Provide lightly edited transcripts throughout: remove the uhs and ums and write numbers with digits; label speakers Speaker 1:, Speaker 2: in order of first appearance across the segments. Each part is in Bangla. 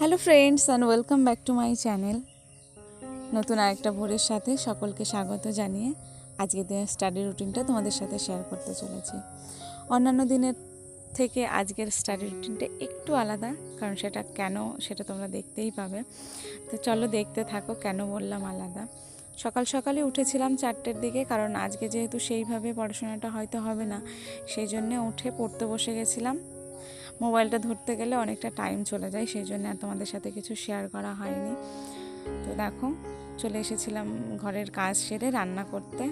Speaker 1: Hello friends and welcome back to my channel. নতুন আরেকটা ভোরের সাথে সকলকে স্বাগত জানিয়ে আজকের দিনের স্টাডি রুটিনটা তোমাদের সাথে শেয়ার করতে চলেছি। অন্যান্য দিনের থেকে আজকের স্টাডি রুটিনটা একটু আলাদা, কারণ সেটা তোমরা দেখতেই পাবে। তো চলো দেখতে থাকো কেন বললাম আলাদা। সকাল সকালে উঠেছিলাম 4টের দিকে, কারণ আজকে যেহেতু সেইভাবে পড়াশোনাটা হয়তো হবে না, সেই জন্যে উঠে পড়তে বসে গেছিলাম। মোবাইলটা ধরতে গেলে অনেকটা টাইম চলে যায়, সেই জন্য আর তোমাদের সাথে কিছু শেয়ার করা হয়নি। তো দেখো চলে এসেছিলাম ঘরের কাজ সেরে রান্না করতে।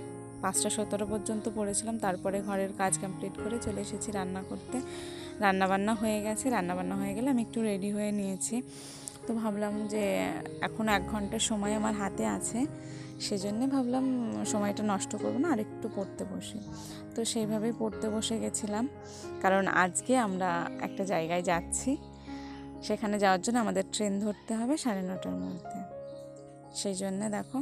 Speaker 1: 5টা 17 পর্যন্ত পড়েছিলাম, তারপরে ঘরের কাজ কমপ্লিট করে চলে এসেছি রান্না করতে। রান্নাবান্না হয়ে গেছে, রান্নাবান্না হয়ে গেলে আমি একটু রেডি হয়ে নিয়েছি। তো ভাবলাম যে এখন 1 ঘন্টা সময় আমার হাতে আছে, সেজন্যে ভাবলাম সময়টা নষ্ট করবো না, আর একটু পড়তে বসি। তো সেইভাবেই পড়তে বসে গেছিলাম, কারণ আজকে আমরা একটা জায়গায় যাচ্ছি। সেখানে যাওয়ার জন্য আমাদের ট্রেন ধরতে হবে 9:30টার মধ্যে। সেই জন্যে দেখো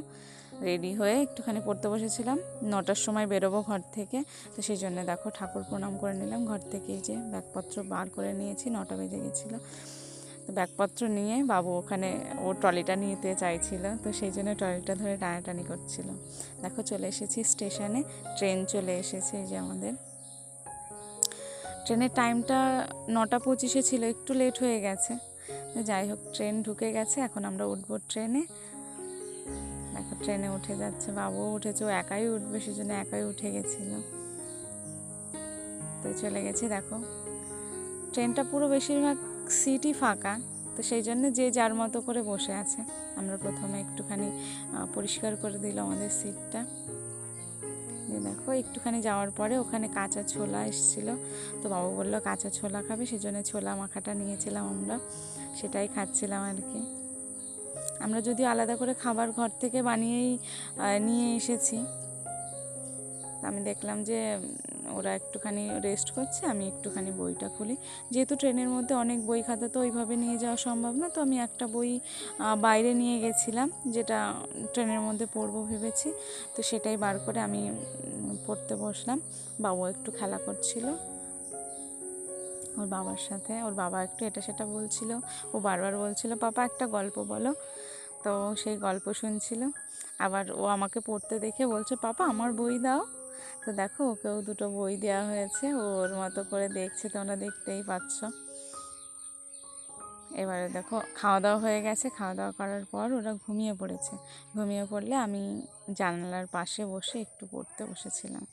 Speaker 1: রেডি হয়ে একটুখানি পড়তে বসেছিলাম। 9টার সময় বেরোবো ঘর থেকে, তো সেই জন্য দেখো ঠাকুর প্রণাম করে নিলাম। ঘর থেকে এই যে ব্যাগপত্র বার করে নিয়েছি, 9টা বেজে গেছিলো। তো ব্যাগপত্র নিয়ে বাবু ওখানে ও ট্রলিটা নিতে চাইছিল, তো সেই জন্য ট্রলিটা ধরে টানাটানি করছিল। দেখো চলে এসেছি স্টেশনে, ট্রেন চলে এসেছে। এই যে আমাদের ট্রেনের টাইমটা 9টা 25 ছিল, একটু লেট হয়ে গেছে। যাই হোক ট্রেন ঢুকে গেছে, এখন আমরা উঠবো ট্রেনে। দেখো ট্রেনে উঠে যাচ্ছে, বাবুও উঠেছে, ও একাই উঠবে সেজন্য একাই উঠে গেছিল। তো চলে গেছি। দেখো ট্রেনটা পুরো বেশিরভাগ সিটই ফাঁকা, তো সেই জন্য যে যার মতো করে বসে আছে। আমরা প্রথমে একটুখানি পরিষ্কার করে দিল আমাদের সিটটা। দেখো একটুখানি যাওয়ার পরে ওখানে কাঁচা ছোলা এসেছিলো, তো বাবু বললো কাঁচা ছোলা খাবে, সেজন্য ছোলা মাখাটা নিয়েছিলাম আমরা, সেটাই খাচ্ছিলাম আর কি। আমরা যদিও আলাদা করে খাবার ঘর থেকে বানিয়েই নিয়ে এসেছি। আমি দেখলাম যে ওরা একটুখানি রেস্ট করছে, আমি একটুখানি বইটা খুলি। যেহেতু ট্রেনের মধ্যে অনেক বই খাতা, তো ওইভাবে নিয়ে যাওয়া সম্ভব না, তো আমি একটা বই বাইরে নিয়ে গেছিলাম, যেটা ট্রেনের মধ্যে পড়বো ভেবেছি। তো সেটাই বার করে আমি পড়তে বসলাম। বাবু একটু খেলা করছিল ওর বাবার সাথে, ওর বাবা একটু এটা সেটা বলছিল। ও বারবার বলছিল পাপা একটা গল্প বলো, তো সেই গল্প শুনছিল। আবার ও আমাকে পড়তে দেখে বলছে পাপা আমার বই দাও। তো দেখো ওকেও 2টো বই দেওয়া হয়েছে, ওর মতো করে দেখছে, তোমরা দেখতেই পাচ্ছ। এবারে দেখো খাওয়া দাওয়া হয়ে গেছে, খাওয়া দাওয়া করার পর ওরা ঘুমিয়ে পড়েছে। ঘুমিয়ে পড়লে আমি জানালার পাশে বসে একটু পড়তে বসেছিলাম।